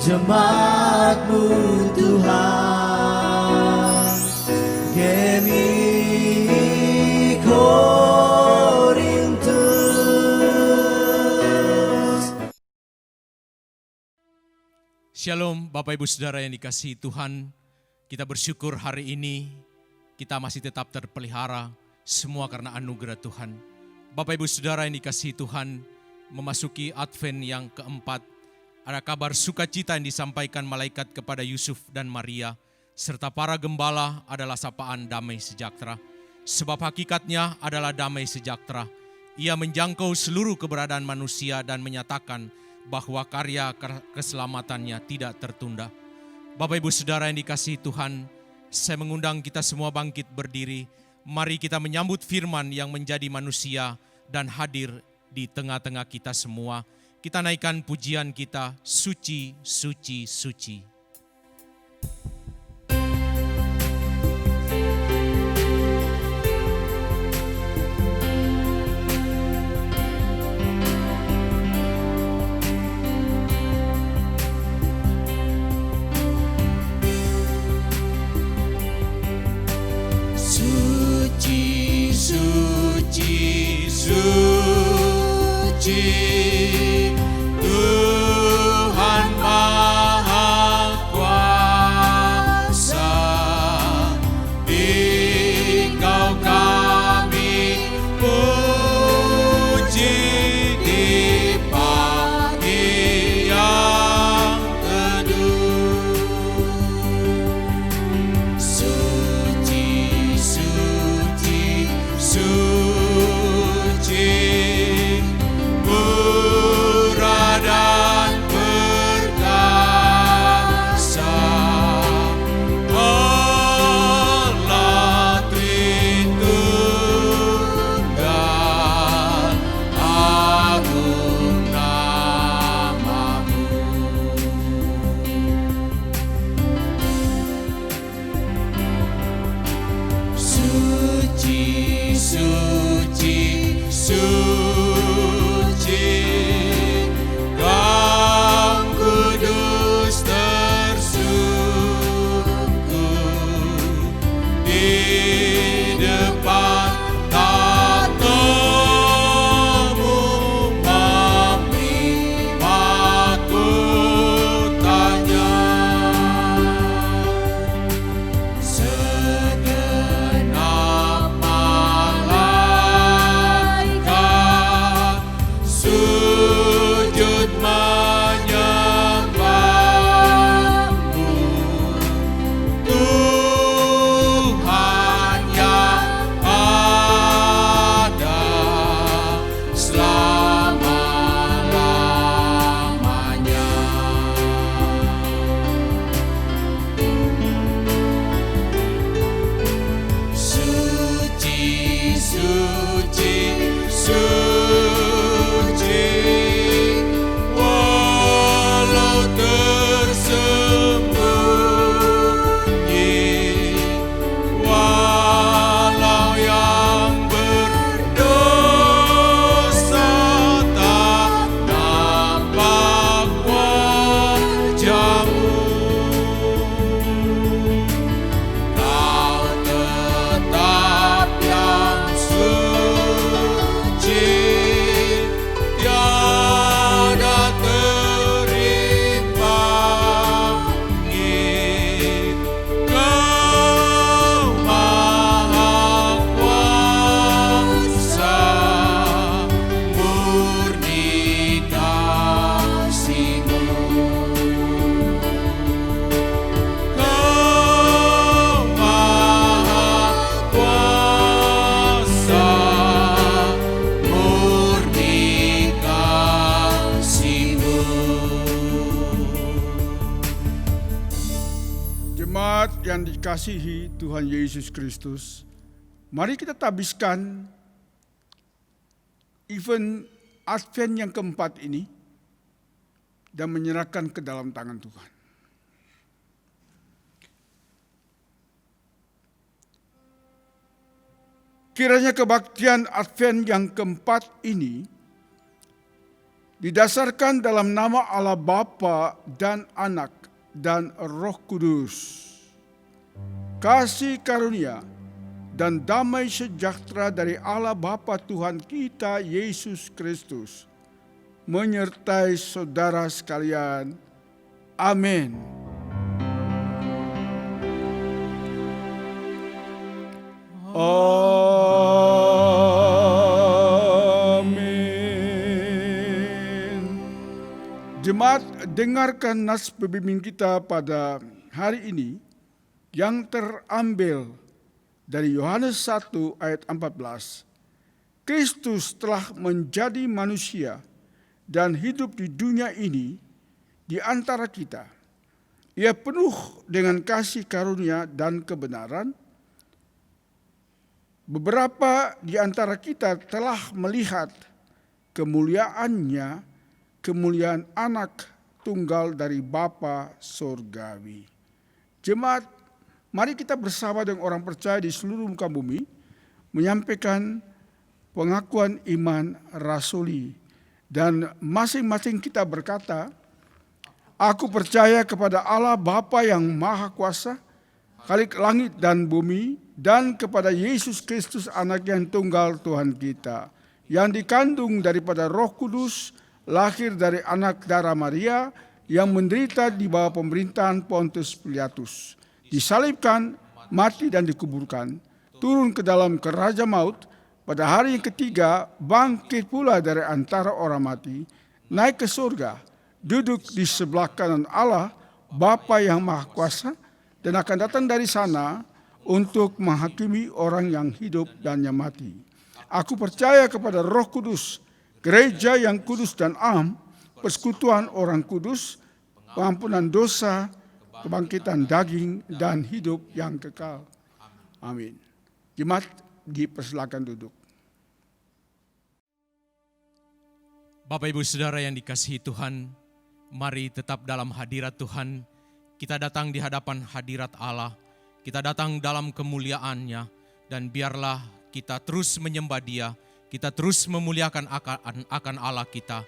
jemaat-Mu Tuhan. Gemi Korintus. Shalom Bapak Ibu Saudara yang dikasihi Tuhan. Kita bersyukur hari ini kita masih tetap terpelihara semua karena anugerah Tuhan. Bapak Ibu Saudara yang dikasihi Tuhan, memasuki Advent yang keempat, ada kabar sukacita yang disampaikan malaikat kepada Yusuf dan Maria, serta para gembala adalah sapaan damai sejahtera. Sebab hakikatnya adalah damai sejahtera. Ia menjangkau seluruh keberadaan manusia dan menyatakan bahwa karya keselamatannya tidak tertunda. Bapak Ibu Saudara yang dikasihi Tuhan, saya mengundang kita semua bangkit berdiri. Mari kita menyambut firman yang menjadi manusia dan hadir di tengah-tengah kita semua. Kita naikkan pujian kita, suci, suci, suci. Suci, suci, suci, Tuhan Maha Kuasa. Engkau kami puji di pagi yang teduh. Suci, suci, suci, murah dan perkasa, Allah Tritunggal, agung nama-Mu. Suci, suci, suci, Kau kudus tersungkur di depan tata-Mu, memberi mahkotanya. Segenap malaikat sujud menyembah-Mu, Tuhan yang ada selama-lamanya. Suci, suci, suci, walau tersembunyi, walau yang berdosa tak nampak wajah-Mu, Kau tetap yang suci, tiada terimbangi. Kau Maha Kuasa, murni kasih-Mu. Kau Maha Kuasa, murni kasih-Mu. Jemaat yang dikasihi Tuhan Yesus Kristus, mari kita tabiskan event Advent yang keempat ini dan menyerahkan ke dalam tangan Tuhan. Kiranya kebaktian Advent yang keempat ini didasarkan dalam nama Allah Bapa dan Anak dan Roh Kudus. Kasih karunia dan damai sejahtera dari Allah Bapa Tuhan kita Yesus Kristus menyertai saudara sekalian. Amin. Amin. Jemaat, dengarkan nas pembimbing kita pada hari ini yang terambil dari Yohanes 1 ayat 14. Kristus telah menjadi manusia dan hidup di dunia ini di antara kita. Ia penuh dengan kasih karunia dan kebenaran. Beberapa di antara kita telah melihat kemuliaannya, kemuliaan anak tunggal dari Bapa Surgawi. Jemaat, mari kita bersama dengan orang percaya di seluruh muka bumi menyampaikan pengakuan iman rasuli. Dan masing-masing kita berkata, aku percaya kepada Allah Bapa yang Maha Kuasa, Khalik langit dan bumi, dan kepada Yesus Kristus Anak yang tunggal Tuhan kita, yang dikandung daripada Roh Kudus, lahir dari anak darah Maria, yang menderita di bawah pemerintahan Pontius Pilatus, disalibkan, mati dan dikuburkan, turun ke dalam kerajaan maut, pada hari yang ketiga bangkit pula dari antara orang mati, naik ke surga, duduk di sebelah kanan Allah, Bapa yang Maha Kuasa, dan akan datang dari sana untuk menghakimi orang yang hidup dan yang mati. Aku percaya kepada Roh Kudus, gereja yang kudus dan am, persekutuan orang kudus, pengampunan dosa, kebangkitan daging, dan hidup yang kekal. Amin. Jemaat, dipersilakan duduk. Bapak Ibu Saudara yang dikasihi Tuhan, mari tetap dalam hadirat Tuhan. Kita datang di hadapan hadirat Allah, kita datang dalam kemuliaan-Nya, dan biarlah kita terus menyembah Dia, kita terus memuliakan akan Allah kita.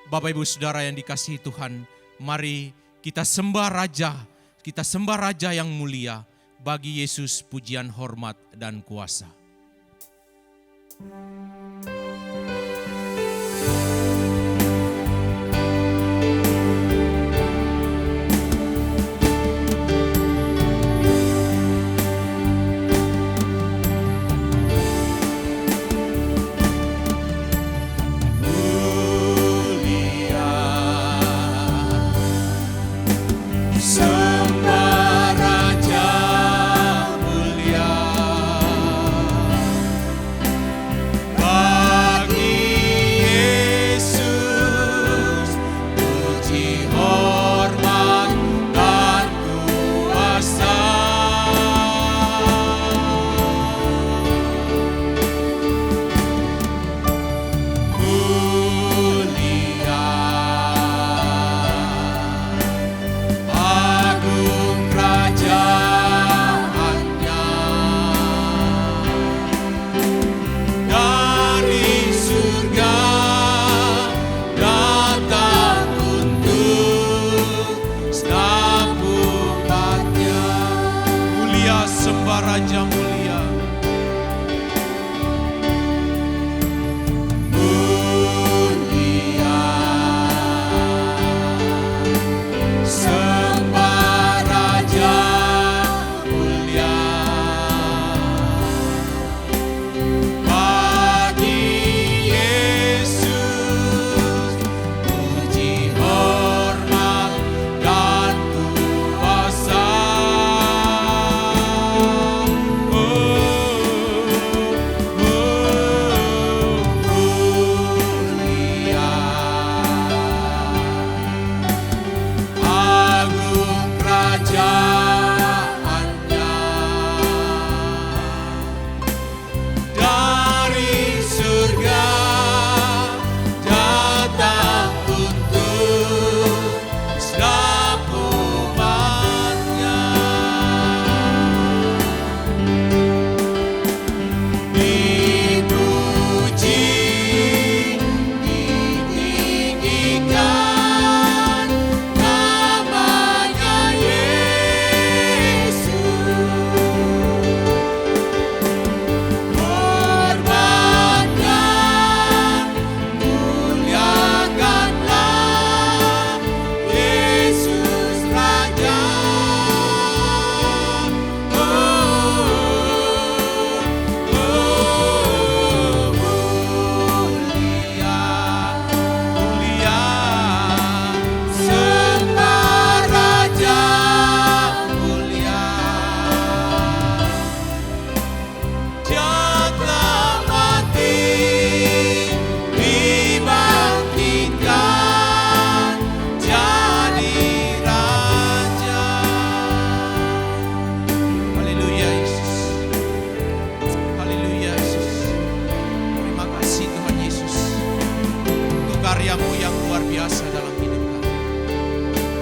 Bapak Ibu Saudara yang dikasihi Tuhan, mari kita sembah Raja yang mulia. Bagi Yesus pujian, hormat, dan kuasa.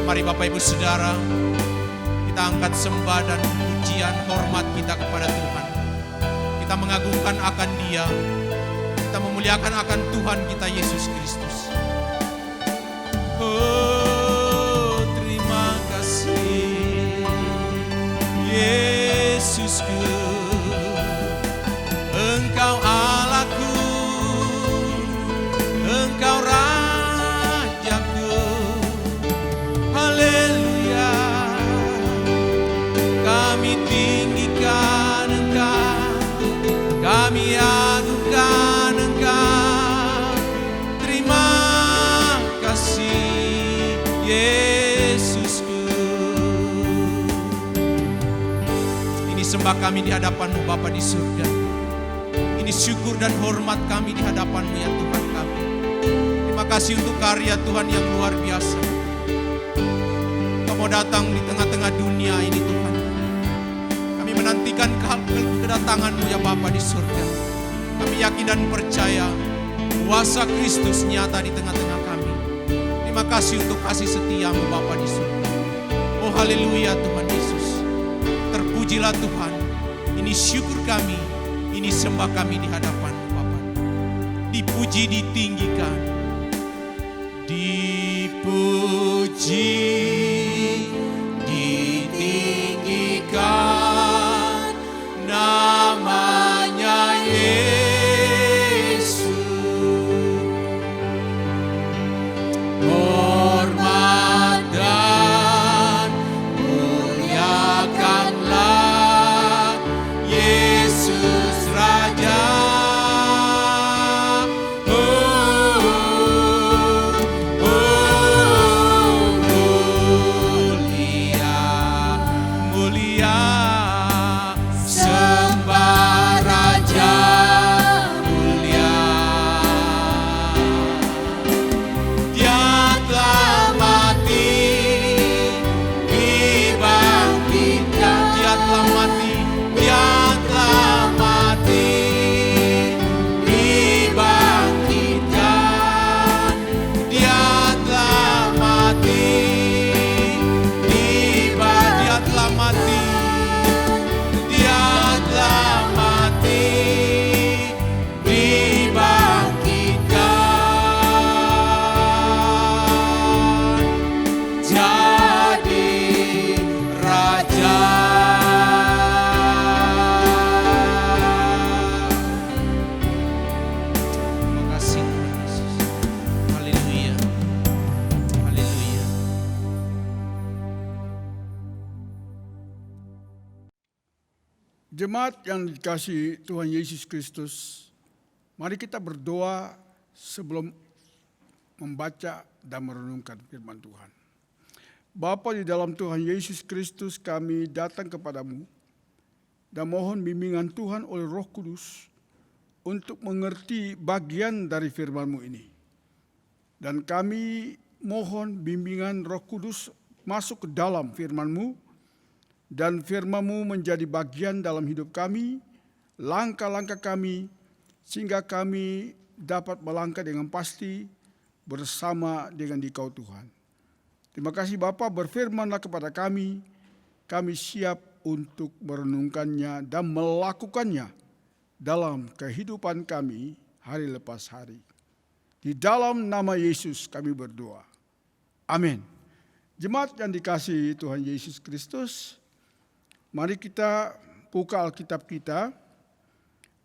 Mari Bapak Ibu Saudara, kita angkat sembah dan pujian hormat kita kepada Tuhan. Kita mengagungkan akan Dia, kita memuliakan akan Tuhan kita Yesus Kristus. Oh, terima kasih Yesusku, Engkau Allahku, Engkau Rajaku. Haleluya, kami tinggikan Engkau, kami agungkan Engkau. Terima kasih Yesusku. Ini sembah kami di hadapan-Mu Bapa di surga. Ini syukur dan hormat kami di hadapan-Mu ya Tuhan kami. Terima kasih untuk karya Tuhan yang luar biasa. Kau mau datang di tengah-tengah dunia ini Tuhan. Kami menantikan kedatangan-Mu ya Bapa di surga. Kami yakin dan percaya kuasa Kristus nyata di tengah-tengah kami. Terima kasih untuk kasih setia-Mu Bapa di surga. Oh haleluya Tuhan Yesus. Terpujilah Tuhan. Ini syukur kami, ini sembah kami di hadapan-Mu Bapa. Dipuji, ditinggikan. Dipuji, ditinggikan namanya Yesus. Hormat dan muliakanlah Yesus Raja. Jemaat yang dikasihi Tuhan Yesus Kristus, mari kita berdoa sebelum membaca dan merenungkan firman Tuhan. Bapa di dalam Tuhan Yesus Kristus, kami datang kepadamu dan mohon bimbingan Tuhan oleh Roh Kudus untuk mengerti bagian dari firman-Mu ini. Dan kami mohon bimbingan Roh Kudus masuk ke dalam firman-Mu, dan firman-Mu menjadi bagian dalam hidup kami, langkah-langkah kami, sehingga kami dapat melangkah dengan pasti bersama dengan Dikau Tuhan. Terima kasih Bapa, berfirmanlah kepada kami siap untuk merenungkannya dan melakukannya dalam kehidupan kami hari lepas hari. Di dalam nama Yesus kami berdoa. Amin. Jemaat yang dikasihi Tuhan Yesus Kristus, mari kita buka Alkitab kita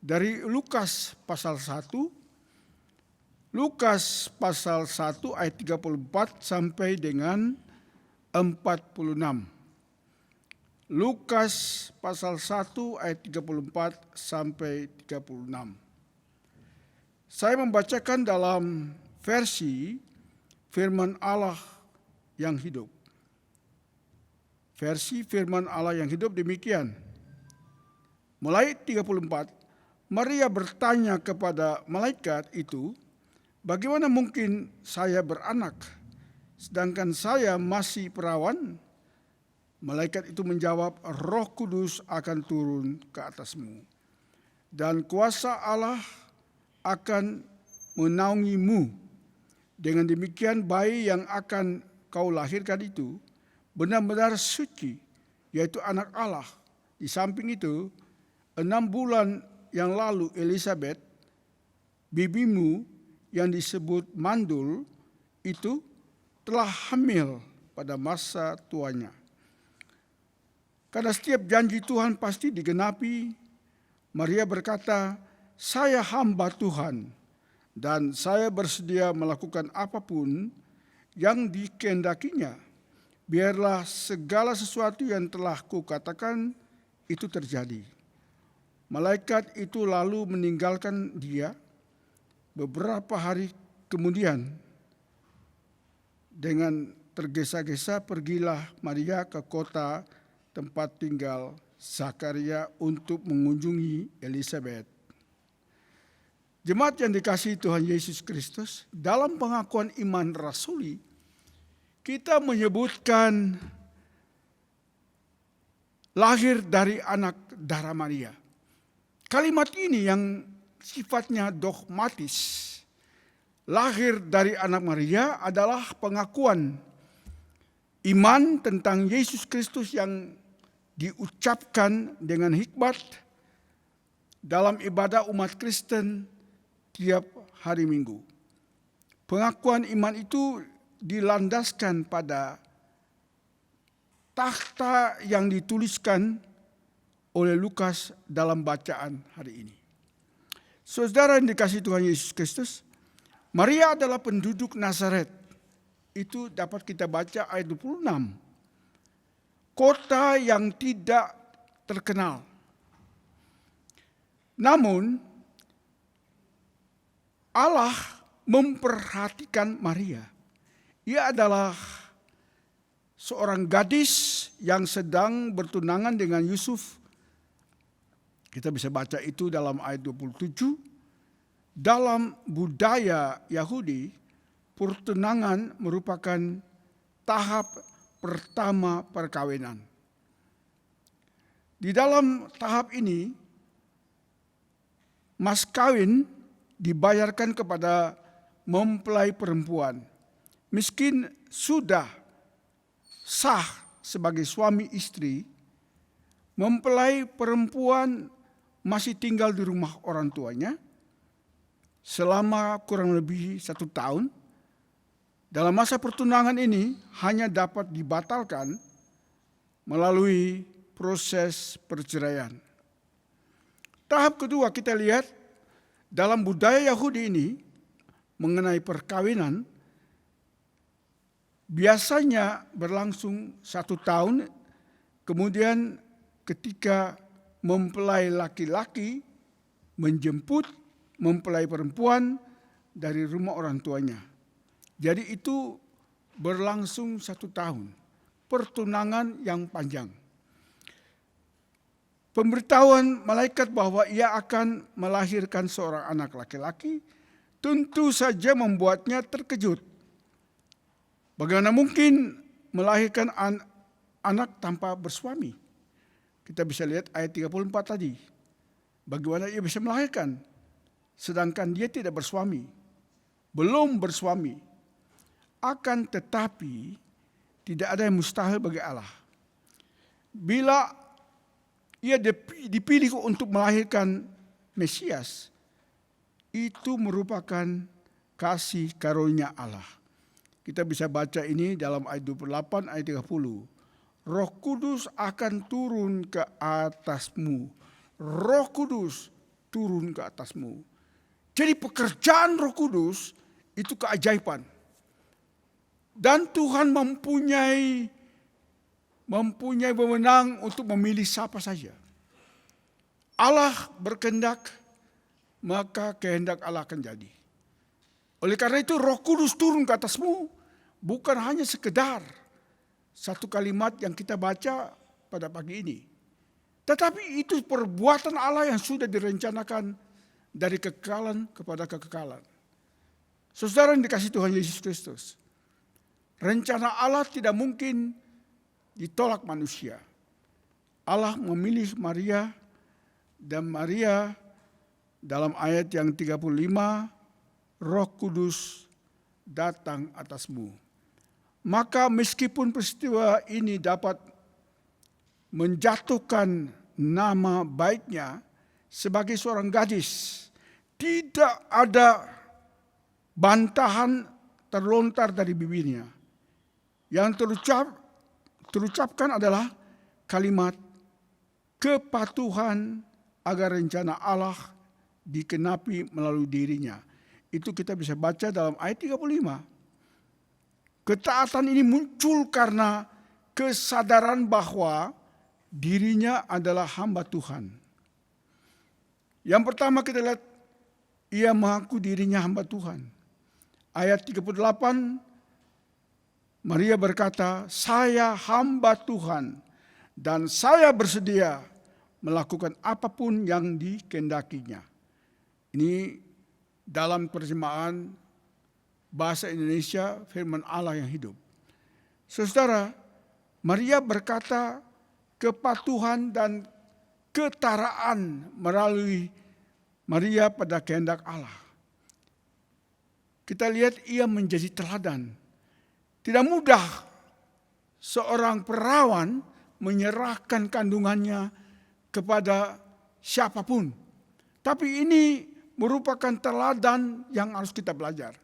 dari Lukas pasal 1. Lukas pasal 1 ayat 34 sampai dengan 46. Lukas pasal 1 ayat 34 sampai 36. Saya membacakan dalam versi firman Allah yang hidup. Versi firman Allah yang hidup demikian. Mulai 34, Maria bertanya kepada malaikat itu, "Bagaimana mungkin saya beranak, sedangkan saya masih perawan?" Malaikat itu menjawab, "Roh Kudus akan turun ke atasmu, dan kuasa Allah akan menaungimu. Dengan demikian bayi yang akan kau lahirkan itu benar-benar suci, yaitu anak Allah. Di samping itu, 6 bulan yang lalu Elizabeth, bibimu yang disebut mandul, itu telah hamil pada masa tuanya. Karena setiap janji Tuhan pasti digenapi, Maria berkata, "Saya hamba Tuhan, dan saya bersedia melakukan apapun yang dikehendakinya. Biarlah segala sesuatu yang telah kukatakan itu terjadi." Malaikat itu lalu meninggalkan dia. Beberapa hari kemudian, dengan tergesa-gesa pergilah Maria ke kota tempat tinggal Zakaria untuk mengunjungi Elizabeth. Jemaat yang dikasihi Tuhan Yesus Kristus, dalam pengakuan iman rasuli, kita menyebutkan lahir dari anak darah Maria. Kalimat ini yang sifatnya dogmatis, lahir dari anak Maria, adalah pengakuan iman tentang Yesus Kristus yang diucapkan dengan hikmat dalam ibadah umat Kristen tiap hari Minggu. Pengakuan iman itu dilandaskan pada takhta yang dituliskan oleh Lukas dalam bacaan hari ini. Saudara yang dikasihi Tuhan Yesus Kristus, Maria adalah penduduk Nazaret. Itu dapat kita baca ayat 26. Kota yang tidak terkenal. Namun Allah memperhatikan Maria. Ia adalah seorang gadis yang sedang bertunangan dengan Yusuf. Kita bisa baca itu dalam ayat 27. Dalam budaya Yahudi, pertunangan merupakan tahap pertama perkawinan. Di dalam tahap ini, mas kawin dibayarkan kepada mempelai perempuan. Miskin sudah sah sebagai suami istri, mempelai perempuan masih tinggal di rumah orang tuanya selama kurang lebih 1 tahun. Dalam masa pertunangan ini hanya dapat dibatalkan melalui proses perceraian. Tahap kedua kita lihat dalam budaya Yahudi ini mengenai perkawinan biasanya berlangsung 1 tahun, kemudian ketika mempelai laki-laki menjemput mempelai perempuan dari rumah orang tuanya. Jadi itu berlangsung 1 tahun, pertunangan yang panjang. Pemberitahuan malaikat bahwa ia akan melahirkan seorang anak laki-laki tentu saja membuatnya terkejut. Bagaimana mungkin melahirkan anak tanpa bersuami? Kita bisa lihat ayat 34 tadi. Bagaimana ia bisa melahirkan sedangkan dia tidak bersuami, belum bersuami. Akan tetapi tidak ada yang mustahil bagi Allah. Bila ia dipilih untuk melahirkan Mesias, itu merupakan kasih karunia Allah. Kita bisa baca ini dalam ayat 28, ayat 30. Roh Kudus akan turun ke atasmu. Roh Kudus turun ke atasmu. Jadi pekerjaan Roh Kudus itu keajaiban. Dan Tuhan mempunyai wewenang untuk memilih siapa saja. Allah berkehendak, maka kehendak Allah akan jadi. Oleh karena itu Roh Kudus turun ke atasmu bukan hanya sekedar satu kalimat yang kita baca pada pagi ini. Tetapi itu perbuatan Allah yang sudah direncanakan dari kekekalan kepada kekekalan. Saudara yang dikasihi Tuhan Yesus Kristus, rencana Allah tidak mungkin ditolak manusia. Allah memilih Maria, dan Maria dalam ayat yang 35, Roh Kudus datang atasmu. maka meskipun peristiwa ini dapat menjatuhkan nama baiknya sebagai seorang gadis, tidak ada bantahan terlontar dari bibirnya. Yang terucapkan adalah kalimat kepatuhan agar rencana Allah dikenapi melalui dirinya. Itu kita bisa baca dalam ayat 35. Ketaatan ini muncul karena kesadaran bahwa dirinya adalah hamba Tuhan. Yang pertama kita lihat, ia mengaku dirinya hamba Tuhan. Ayat 38, Maria berkata, saya hamba Tuhan dan saya bersedia melakukan apapun yang dikehendakinya. Ini dalam terjemahan bahasa Indonesia firman Allah yang hidup. Saudara, Maria berkata kepatuhan dan ketaraan melalui Maria pada kehendak Allah. Kita lihat ia menjadi teladan. Tidak mudah seorang perawan menyerahkan kandungannya kepada siapapun. Tapi ini merupakan teladan yang harus kita belajar.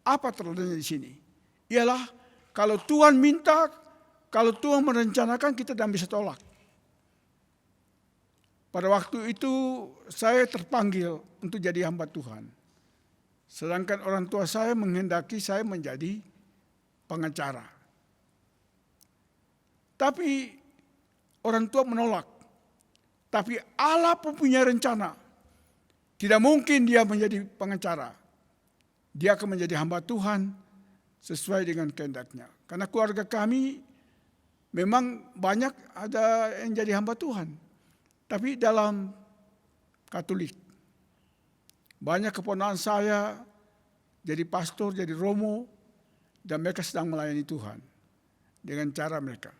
Apa teladannya di sini? Ialah kalau Tuhan minta, kalau Tuhan merencanakan, kita tidak bisa tolak. Pada waktu itu saya terpanggil untuk jadi hamba Tuhan. Sedangkan orang tua saya menghendaki saya menjadi pengacara. Tapi orang tua menolak. Tapi Allah punya rencana. Tidak mungkin dia menjadi pengacara. Dia akan menjadi hamba Tuhan sesuai dengan kehendaknya. Karena keluarga kami memang banyak ada yang jadi hamba Tuhan. Tapi dalam Katolik. Banyak keponakan saya jadi pastor, jadi romo. Dan mereka sedang melayani Tuhan. Dengan cara mereka.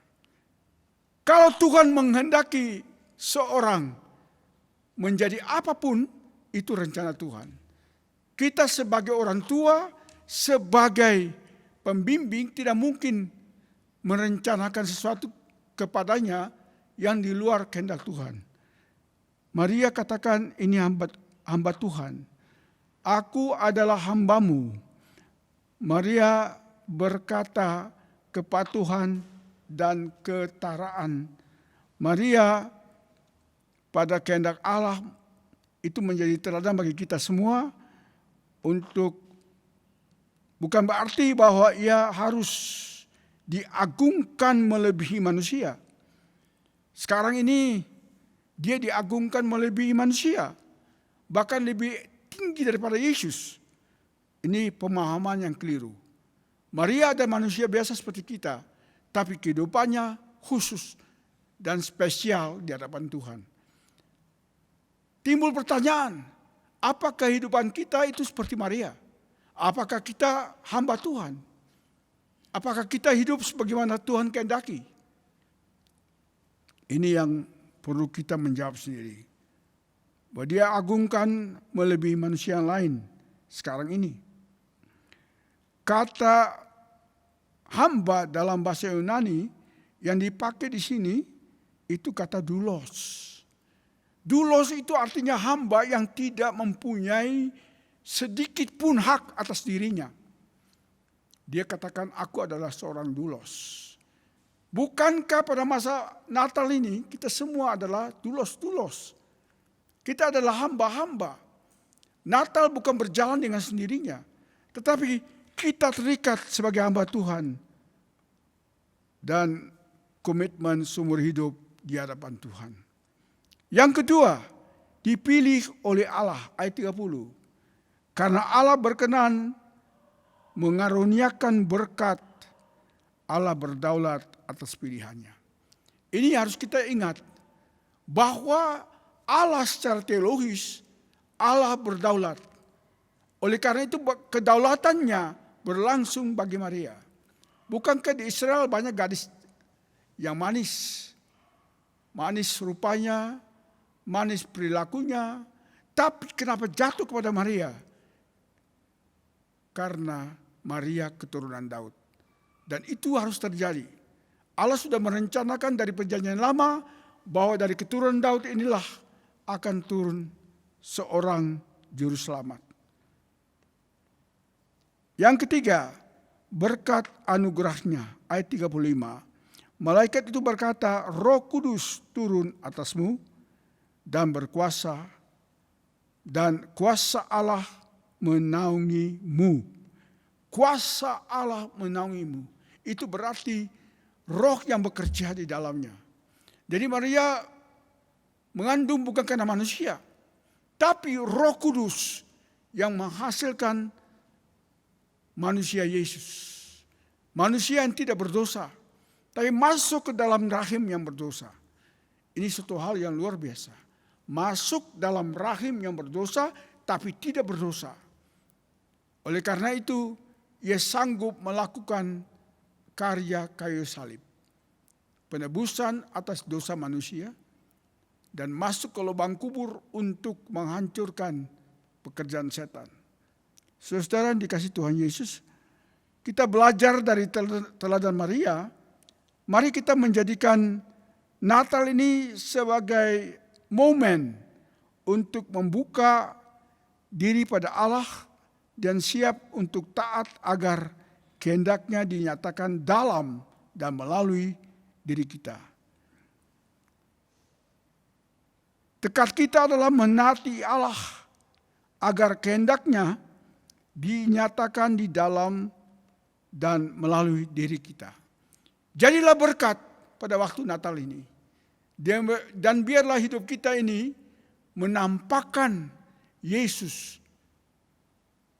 Kalau Tuhan menghendaki seorang menjadi apapun, itu rencana Tuhan. Kita sebagai orang tua, sebagai pembimbing tidak mungkin merencanakan sesuatu kepadanya yang di luar kehendak Tuhan. Maria katakan ini hamba Tuhan. Aku adalah hambamu. Maria berkata kepatuhan dan ketaraan. Maria pada kehendak Allah itu menjadi teladan bagi kita semua. Untuk bukan berarti bahwa ia harus diagungkan melebihi manusia. Sekarang ini dia diagungkan melebihi manusia. Bahkan lebih tinggi daripada Yesus. Ini pemahaman yang keliru. Maria adalah manusia biasa seperti kita. Tapi kehidupannya khusus dan spesial di hadapan Tuhan. Timbul pertanyaan. Apakah kehidupan kita itu seperti Maria? Apakah kita hamba Tuhan? Apakah kita hidup sebagaimana Tuhan kehendaki? Ini yang perlu kita menjawab sendiri. Bahwa dia agungkan melebihi manusia yang lain sekarang ini. Kata hamba dalam bahasa Yunani yang dipakai di sini itu kata doulos. Doulos itu artinya hamba yang tidak mempunyai sedikit pun hak atas dirinya. Dia katakan aku adalah seorang doulos. Bukankah pada masa Natal ini kita semua adalah doulos-doulos. Kita adalah hamba-hamba. Natal bukan berjalan dengan sendirinya. Tetapi kita terikat sebagai hamba Tuhan. Dan komitmen seumur hidup di hadapan Tuhan. Yang kedua, dipilih oleh Allah, ayat 30. Karena Allah berkenan mengaruniakan berkat, Allah berdaulat atas pilihannya. Ini harus kita ingat, bahwa Allah secara teologis, Allah berdaulat. Oleh karena itu kedaulatannya berlangsung bagi Maria. Bukankah di Israel banyak gadis yang manis? Manis rupanya, manis perilakunya, tapi kenapa jatuh kepada Maria? Karena Maria keturunan Daud. Dan itu harus terjadi. Allah sudah merencanakan dari perjanjian lama bahwa dari keturunan Daud inilah akan turun seorang juru selamat. Yang ketiga, berkat anugerahnya. Ayat 35. Malaikat itu berkata, Roh Kudus turun atasmu dan berkuasa, dan kuasa Allah menaungimu. Kuasa Allah menaungimu. Itu berarti roh yang bekerja di dalamnya. Jadi Maria mengandung bukan karena manusia, tapi Roh Kudus yang menghasilkan manusia Yesus. Manusia yang tidak berdosa, tapi masuk ke dalam rahim yang berdosa. Ini suatu hal yang luar biasa. Masuk dalam rahim yang berdosa, tapi tidak berdosa. Oleh karena itu, ia sanggup melakukan karya kayu salib. Penebusan atas dosa manusia, dan masuk ke lubang kubur untuk menghancurkan pekerjaan setan. Saudara yang dikasihi Tuhan Yesus, kita belajar dari teladan Maria. Mari kita menjadikan Natal ini sebagai momen untuk membuka diri pada Allah dan siap untuk taat agar kehendaknya dinyatakan dalam dan melalui diri kita. Tekad kita adalah menaati Allah agar kehendaknya dinyatakan di dalam dan melalui diri kita. Jadilah berkat pada waktu Natal ini. Dan biarlah hidup kita ini menampakkan Yesus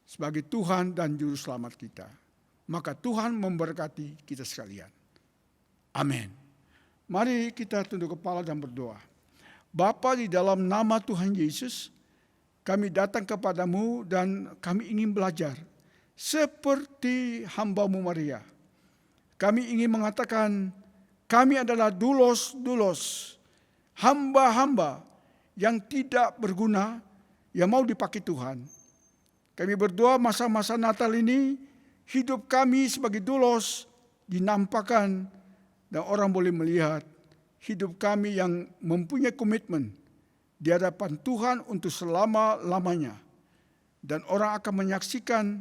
sebagai Tuhan dan Juru Selamat kita. Maka Tuhan memberkati kita sekalian. Amin. Mari kita tunduk kepala dan berdoa. Bapa, di dalam nama Tuhan Yesus, kami datang kepadamu dan kami ingin belajar seperti hamba-Mu Maria. Kami ingin mengatakan, kami adalah dulos-dulos, hamba-hamba yang tidak berguna, yang mau dipakai Tuhan. Kami berdoa masa-masa Natal ini, hidup kami sebagai dulos dinampakkan dan orang boleh melihat hidup kami yang mempunyai komitmen di hadapan Tuhan untuk selama-lamanya. Dan orang akan menyaksikan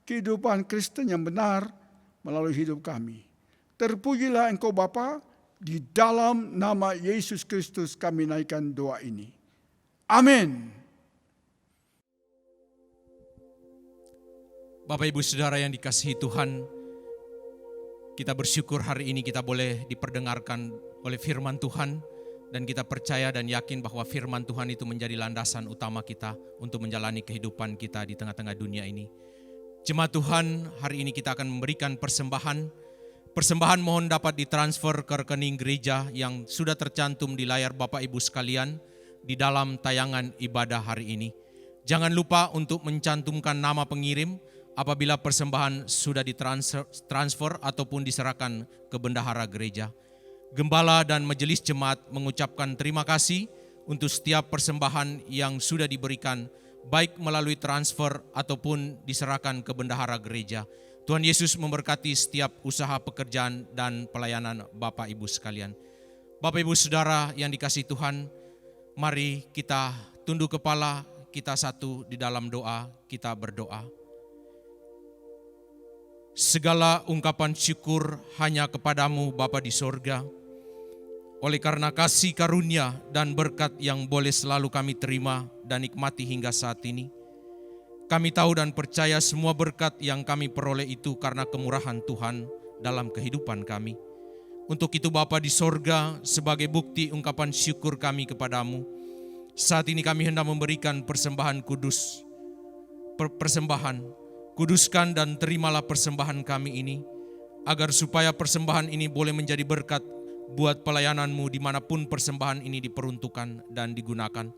kehidupan Kristen yang benar melalui hidup kami. Terpujilah Engkau Bapa, di dalam nama Yesus Kristus kami naikkan doa ini. Amin. Bapak Ibu Saudara yang dikasihi Tuhan, kita bersyukur hari ini kita boleh diperdengarkan oleh firman Tuhan, dan kita percaya dan yakin bahwa firman Tuhan itu menjadi landasan utama kita untuk menjalani kehidupan kita di tengah-tengah dunia ini. Jemaat Tuhan, hari ini kita akan memberikan persembahan. Persembahan mohon dapat ditransfer ke rekening gereja yang sudah tercantum di layar Bapak Ibu sekalian di dalam tayangan ibadah hari ini. Jangan lupa untuk mencantumkan nama pengirim apabila persembahan sudah ditransfer ataupun diserahkan ke bendahara gereja. Gembala dan majelis jemaat mengucapkan terima kasih untuk setiap persembahan yang sudah diberikan, baik melalui transfer ataupun diserahkan ke bendahara gereja. Tuhan Yesus memberkati setiap usaha pekerjaan dan pelayanan Bapak Ibu sekalian. Bapak Ibu Saudara yang dikasihi Tuhan, mari kita tunduk kepala, kita satu di dalam doa, kita berdoa. Segala ungkapan syukur hanya kepadamu Bapa di sorga, oleh karena kasih karunia dan berkat yang boleh selalu kami terima dan nikmati hingga saat ini. Kami tahu dan percaya semua berkat yang kami peroleh itu karena kemurahan Tuhan dalam kehidupan kami. Untuk itu Bapa di sorga, sebagai bukti ungkapan syukur kami kepadamu, saat ini kami hendak memberikan persembahan kudus. Kuduskan dan terimalah persembahan kami ini, agar supaya persembahan ini boleh menjadi berkat buat pelayanan-Mu dimanapun persembahan ini diperuntukkan dan digunakan.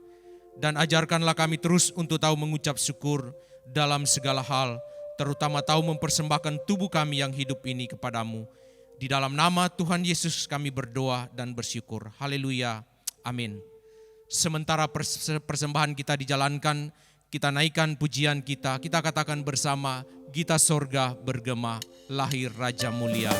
Dan ajarkanlah kami terus untuk tahu mengucap syukur dalam segala hal, terutama tahu mempersembahkan tubuh kami yang hidup ini kepadamu. Di dalam nama Tuhan Yesus kami berdoa dan bersyukur. Haleluya. Amin. Sementara persembahan kita dijalankan, kita naikkan pujian kita katakan bersama, Gita sorga bergema, lahir Raja mulia.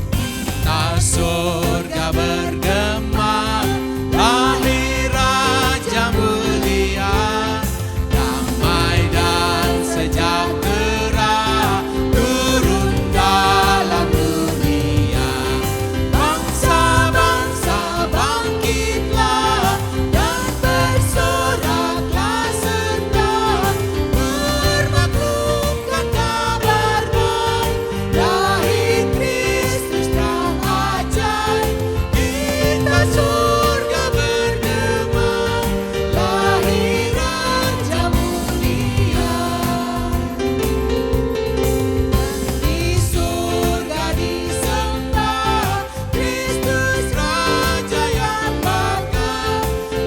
Gita sorga bergema, lahir Raja mulia, damai dan sejahtera turun dalam dunia. Bangsa-bangsa bangkitlah dan bersoraklah serta bermaklumkan kabar baik, lahir Kristus terang ajaib. Kita surga bergema, lahir Raja mulia. Di surga disembah Kristus Raja yang bangga,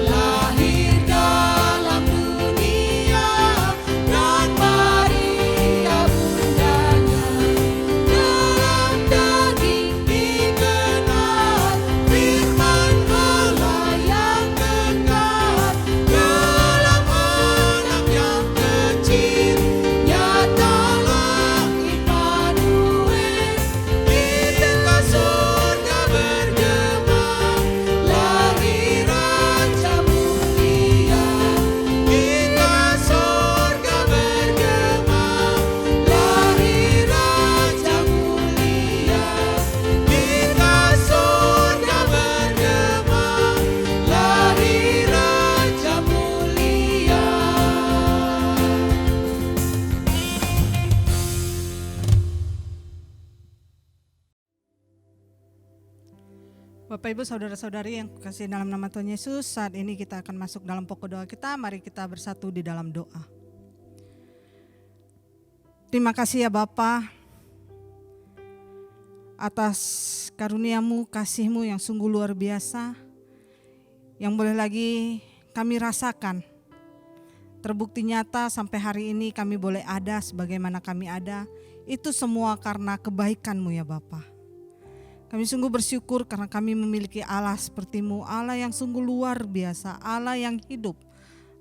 lahir dalam dunia dan Maria bundanya. Dalam daging dikenal firman Allah yang kekal, dalam anak yang kecil nyatalah Immanuel. Kita surga bergema, lahir Raja mulia. Kita surga bergema, lahir Raja mulia. Kita surga bergema, lahir Raja mulia. Bapak Ibu Saudara-saudari yang kukasihi dalam nama Tuhan Yesus, saat ini kita akan masuk dalam pokok doa kita. Mari kita bersatu di dalam doa. Terima kasih ya Bapa atas karuniamu, kasihmu yang sungguh luar biasa, yang boleh lagi kami rasakan. Terbukti nyata sampai hari ini kami boleh ada sebagaimana kami ada. Itu semua karena kebaikan-Mu ya Bapa. Kami sungguh bersyukur karena kami memiliki Allah seperti-Mu, Allah yang sungguh luar biasa, Allah yang hidup,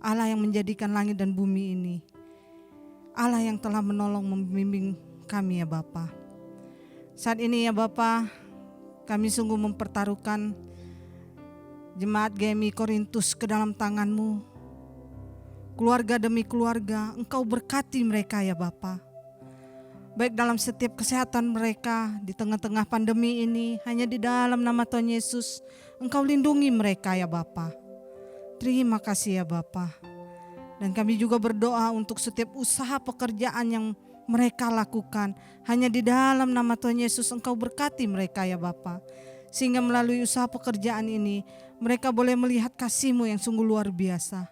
Allah yang menjadikan langit dan bumi ini, Allah yang telah menolong membimbing kami ya Bapa. Saat ini ya Bapa, kami sungguh mempertaruhkan jemaat GMI Korintus ke dalam tangan-Mu. Keluarga demi keluarga, Engkau berkati mereka ya Bapa. Baik dalam setiap kesehatan mereka di tengah-tengah pandemi ini, hanya di dalam nama Tuhan Yesus Engkau lindungi mereka ya Bapa. Terima kasih ya Bapa. Dan kami juga berdoa untuk setiap usaha pekerjaan yang mereka lakukan, hanya di dalam nama Tuhan Yesus Engkau berkati mereka ya Bapa. Sehingga melalui usaha pekerjaan ini mereka boleh melihat kasih-Mu yang sungguh luar biasa.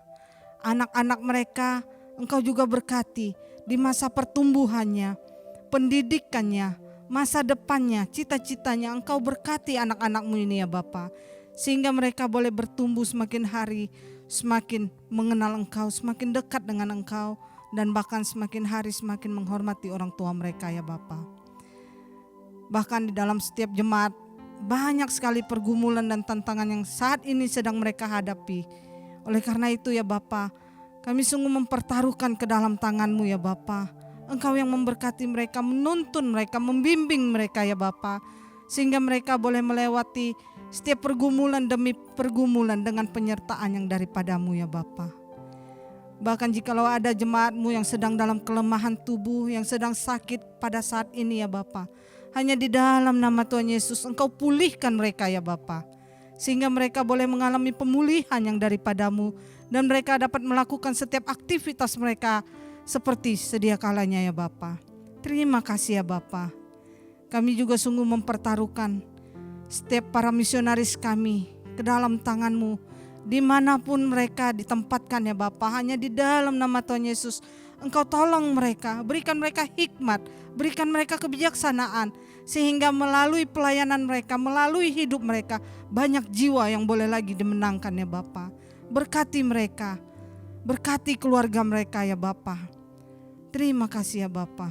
Anak-anak mereka Engkau juga berkati di masa pertumbuhannya, pendidikannya, masa depannya, cita-citanya. Engkau berkati anak-anak-Mu ini ya Bapa, sehingga mereka boleh bertumbuh semakin hari, semakin mengenal Engkau, semakin dekat dengan Engkau, dan bahkan semakin hari semakin menghormati orang tua mereka ya Bapa. Bahkan di dalam setiap jemaat banyak sekali pergumulan dan tantangan yang saat ini sedang mereka hadapi. Oleh karena itu ya Bapa, kami sungguh mempertaruhkan ke dalam tangan-Mu ya Bapa. Engkau yang memberkati mereka, menuntun mereka, membimbing mereka ya Bapa, sehingga mereka boleh melewati setiap pergumulan demi pergumulan dengan penyertaan yang daripada-Mu ya Bapa. Bahkan jikalau ada jemaat-Mu yang sedang dalam kelemahan tubuh, yang sedang sakit pada saat ini ya Bapa, hanya di dalam nama Tuhan Yesus Engkau pulihkan mereka ya Bapa, sehingga mereka boleh mengalami pemulihan yang daripada-Mu, dan mereka dapat melakukan setiap aktivitas mereka seperti sedia kalanya ya Bapa. Terima kasih ya Bapa. Kami juga sungguh mempertaruhkan setiap para misionaris kami ke dalam tangan-Mu, dimanapun mereka ditempatkan ya Bapa. Hanya di dalam nama Tuhan Yesus Engkau tolong mereka, berikan mereka hikmat, berikan mereka kebijaksanaan, sehingga melalui pelayanan mereka, melalui hidup mereka, banyak jiwa yang boleh lagi dimenangkan ya Bapa. Berkati mereka, berkati keluarga mereka ya Bapa. Terima kasih ya Bapa.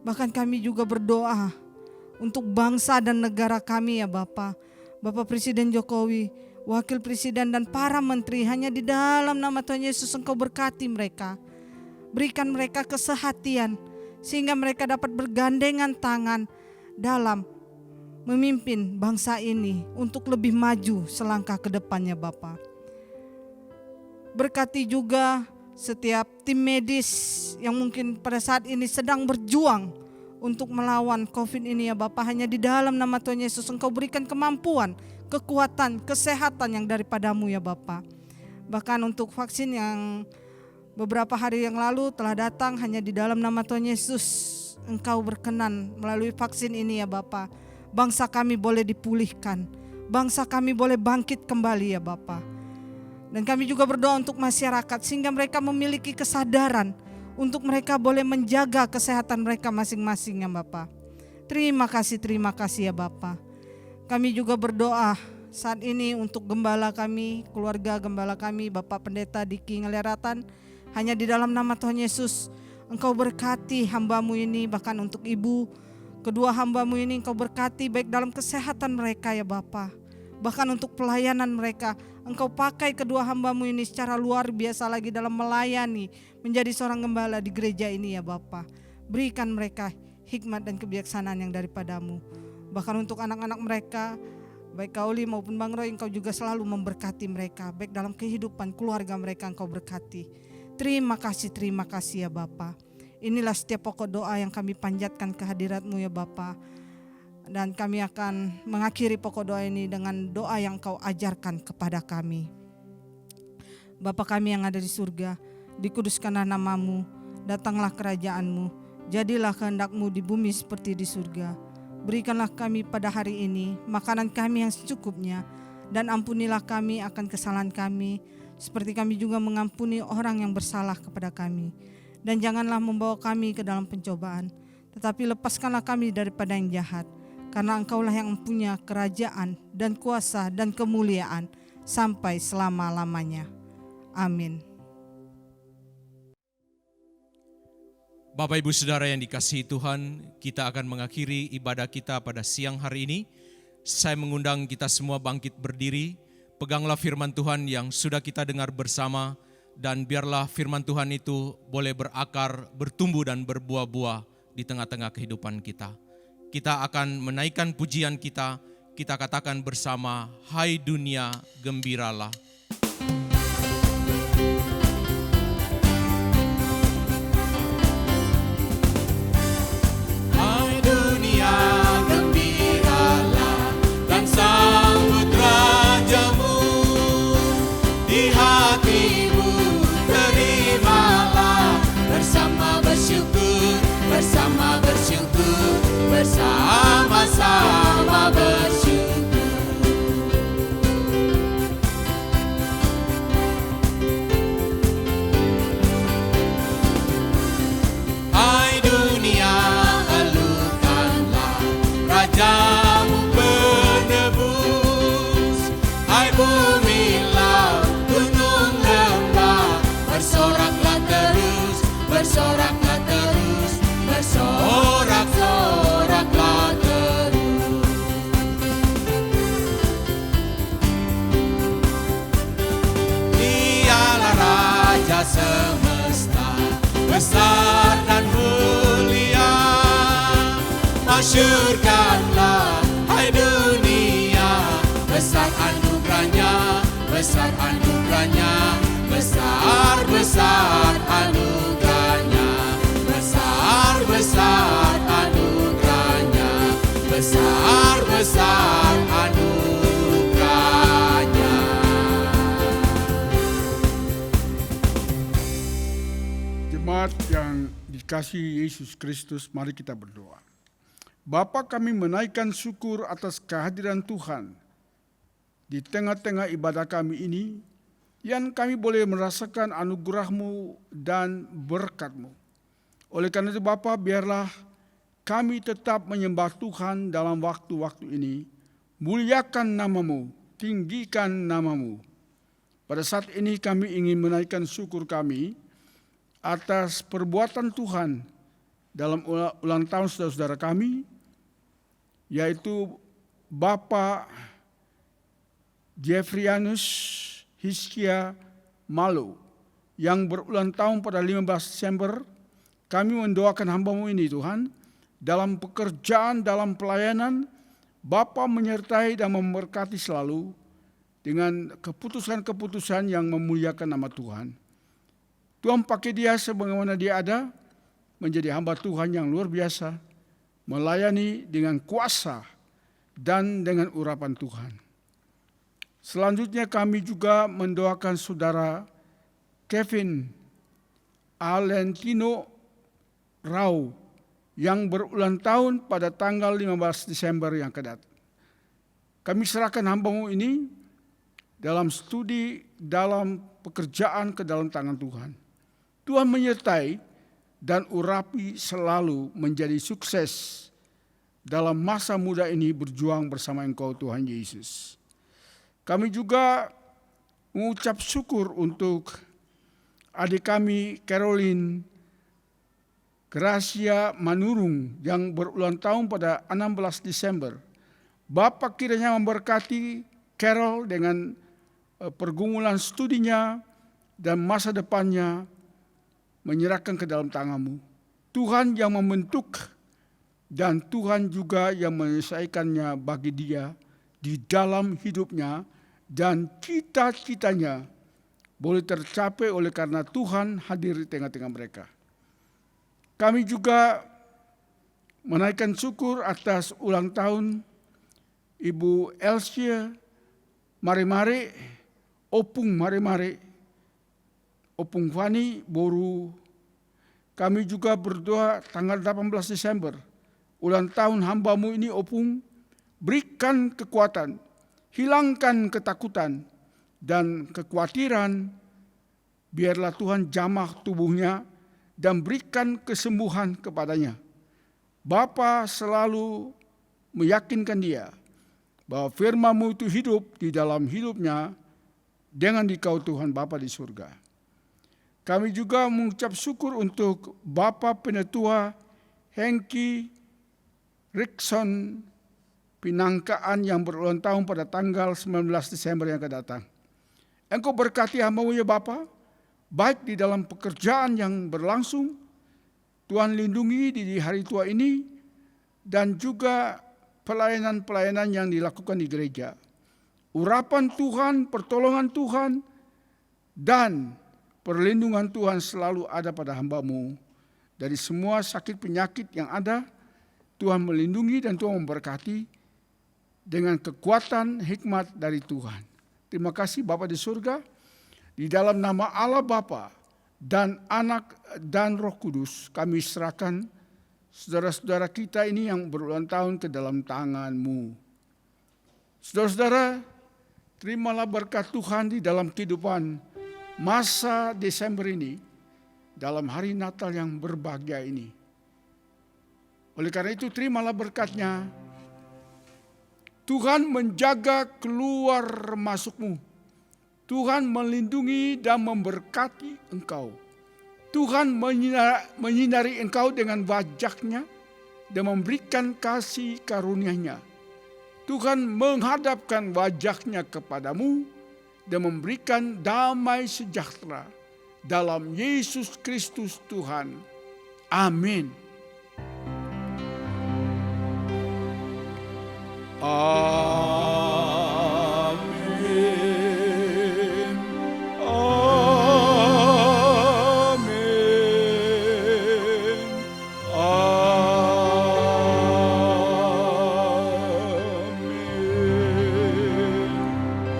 Bahkan kami juga berdoa untuk bangsa dan negara kami ya Bapa. Bapak Presiden Jokowi, Wakil Presiden dan para menteri, hanya di dalam nama Tuhan Yesus Engkau berkati mereka. Berikan mereka kesehatan sehingga mereka dapat bergandengan tangan dalam memimpin bangsa ini untuk lebih maju selangkah ke depannya Bapa. Berkati juga setiap tim medis yang mungkin pada saat ini sedang berjuang untuk melawan COVID ini ya Bapa. Hanya di dalam nama Tuhan Yesus Engkau berikan kemampuan, kekuatan, kesehatan yang daripadamu ya Bapa. Bahkan untuk vaksin yang beberapa hari yang lalu telah datang, hanya di dalam nama Tuhan Yesus Engkau berkenan melalui vaksin ini ya Bapa. Bangsa kami boleh dipulihkan, bangsa kami boleh bangkit kembali ya Bapa. Dan kami juga berdoa untuk masyarakat sehingga mereka memiliki kesadaran untuk mereka boleh menjaga kesehatan mereka masing-masing ya Bapa. Terima kasih ya Bapa. Kami juga berdoa saat ini untuk gembala kami, keluarga gembala kami, Bapak Pendeta Diki Ngeleratan. Hanya di dalam nama Tuhan Yesus Engkau berkati hamba-Mu ini, bahkan untuk ibu kedua hamba-Mu ini Engkau berkati baik dalam kesehatan mereka ya Bapa. Bahkan untuk pelayanan mereka, Engkau pakai kedua hamba-Mu ini secara luar biasa lagi dalam melayani, menjadi seorang gembala di gereja ini ya Bapa. Berikan mereka hikmat dan kebijaksanaan yang daripadamu. Bahkan untuk anak-anak mereka, baik Kauli maupun Bang Roy, Engkau juga selalu memberkati mereka, baik dalam kehidupan keluarga mereka Engkau berkati. Terima kasih ya Bapa. Inilah setiap pokok doa yang kami panjatkan kehadirat-Mu ya Bapa. Dan kami akan mengakhiri pokok doa ini dengan doa yang Engkau ajarkan kepada kami. Bapa kami yang ada di surga, dikuduskanlah nama-Mu, datanglah kerajaan-Mu, jadilah kehendak-Mu di bumi seperti di surga. Berikanlah kami pada hari ini makanan kami yang secukupnya, dan ampunilah kami akan kesalahan kami, seperti kami juga mengampuni orang yang bersalah kepada kami. Dan janganlah membawa kami ke dalam pencobaan, tetapi lepaskanlah kami daripada yang jahat. Karena Engkaulah yang mempunyai kerajaan dan kuasa dan kemuliaan sampai selama-lamanya. Amin. Bapak Ibu Saudara yang dikasihi Tuhan, kita akan mengakhiri ibadah kita pada siang hari ini. Saya mengundang kita semua bangkit berdiri, peganglah firman Tuhan yang sudah kita dengar bersama, dan biarlah firman Tuhan itu boleh berakar, bertumbuh dan berbuah-buah di tengah-tengah kehidupan kita. Kita akan menaikkan pujian kita katakan bersama, hai dunia gembiralah. Hai dunia gembiralah dan sambut rajamu. Di hatimu terimalah bersama bersyukur, bersama-sama bersyukur. Hai dunia, elukanlah rajamu penebus. Hai bumi, laut, gunung, lembah, bersoraklah terus, bersoraklah terus, bersorak-soraklah terus. Dialah Raja semesta, besar dan mulia. Masyurkanlah, hai dunia, besar anugerahnya, besar anugerahnya, besar-besar anugerahnya, besar-besar anugerahnya, besar-besar anugerahnya. Jemaat yang dikasihi Yesus Kristus, mari kita berdoa. Bapa, kami menaikkan syukur atas kehadiran Tuhan di tengah-tengah ibadah kami ini, yang kami boleh merasakan anugerah-Mu dan berkat-Mu. Oleh karena itu Bapa, biarlah kami tetap menyembah Tuhan dalam waktu-waktu ini. Muliakan nama-Mu, tinggikan nama-Mu. Pada saat ini kami ingin menaikkan syukur kami atas perbuatan Tuhan dalam ulang tahun saudara-saudara kami, yaitu Bapak Jeffrianus Hiskia Malo yang berulang tahun pada 15 Desember. Kami mendoakan hamba-Mu ini Tuhan, dalam pekerjaan, dalam pelayanan, Bapa menyertai dan memberkati selalu dengan keputusan-keputusan yang memuliakan nama Tuhan. Tuhan pakai dia sebagaimana dia ada, menjadi hamba Tuhan yang luar biasa, melayani dengan kuasa dan dengan urapan Tuhan. Selanjutnya kami juga mendoakan saudara Kevin Alentino Rau yang berulang tahun pada tanggal 15 Desember yang akan datang. Kami serahkan hamba-Mu ini dalam studi, dalam pekerjaan ke dalam tangan Tuhan. Tuhan menyertai dan urapi selalu menjadi sukses dalam masa muda ini berjuang bersama Engkau Tuhan Yesus. Kami juga mengucap syukur untuk adik kami Caroline Gracia Manurung yang berulang tahun pada 16 Desember. Bapa kiranya memberkati Carol dengan pergumulan studinya dan masa depannya, menyerahkan ke dalam tangan-Mu. Tuhan yang membentuk dan Tuhan juga yang menyelesaikannya bagi dia di dalam hidupnya, dan cita-citanya boleh tercapai oleh karena Tuhan hadir di tengah-tengah mereka. Kami juga menaikkan syukur atas ulang tahun Ibu Elsia Mare-Mare, Opung Mare-Mare, Opung Fani Boru. Kami juga berdoa tanggal 18 Desember, ulang tahun hamba-Mu ini Opung, berikan kekuatan, hilangkan ketakutan dan kekhawatiran, biarlah Tuhan jamah tubuhnya dan berikan kesembuhan kepadanya. Bapa selalu meyakinkan dia bahwa firman-Mu itu hidup di dalam hidupnya dengan Dikau Tuhan Bapa di surga. Kami juga mengucap syukur untuk Bapak Penetua Hengki Rickson Pinangkaan yang berulang tahun pada tanggal 19 Desember yang akan datang. Engkau berkati hamba-Mu ya Bapa, baik di dalam pekerjaan yang berlangsung, Tuhan lindungi di hari tua ini, dan juga pelayanan-pelayanan yang dilakukan di gereja. Urapan Tuhan, pertolongan Tuhan, dan perlindungan Tuhan selalu ada pada hamba-Mu. Dari semua sakit penyakit yang ada, Tuhan melindungi dan Tuhan memberkati dengan kekuatan hikmat dari Tuhan. Terima kasih Bapa di surga, di dalam nama Allah Bapa dan Anak dan Roh Kudus, kami serahkan saudara-saudara kita ini yang berulang tahun ke dalam tangan-Mu. Saudara-saudara, terimalah berkat Tuhan di dalam kehidupan masa Desember ini, dalam hari Natal yang berbahagia ini. Oleh karena itu terimalah berkat-Nya. Tuhan menjaga keluar masuk-Mu. Tuhan melindungi dan memberkati engkau. Tuhan menyinari engkau dengan wajah-Nya dan memberikan kasih karunia-Nya. Tuhan menghadapkan wajah-Nya kepadamu dan memberikan damai sejahtera dalam Yesus Kristus Tuhan. Amin. Amin. Amin. Amin.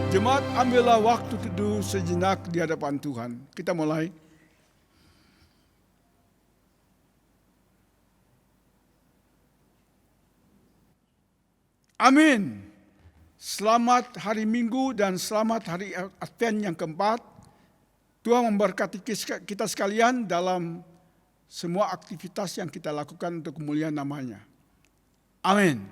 Jemaat, ambillah waktu teduh sejenak di hadapan Tuhan. Kita mulai. Amin. Selamat hari Minggu dan selamat hari Advent yang keempat. Tuhan memberkati kita sekalian dalam semua aktivitas yang kita lakukan untuk kemuliaan nama-Nya. Amin.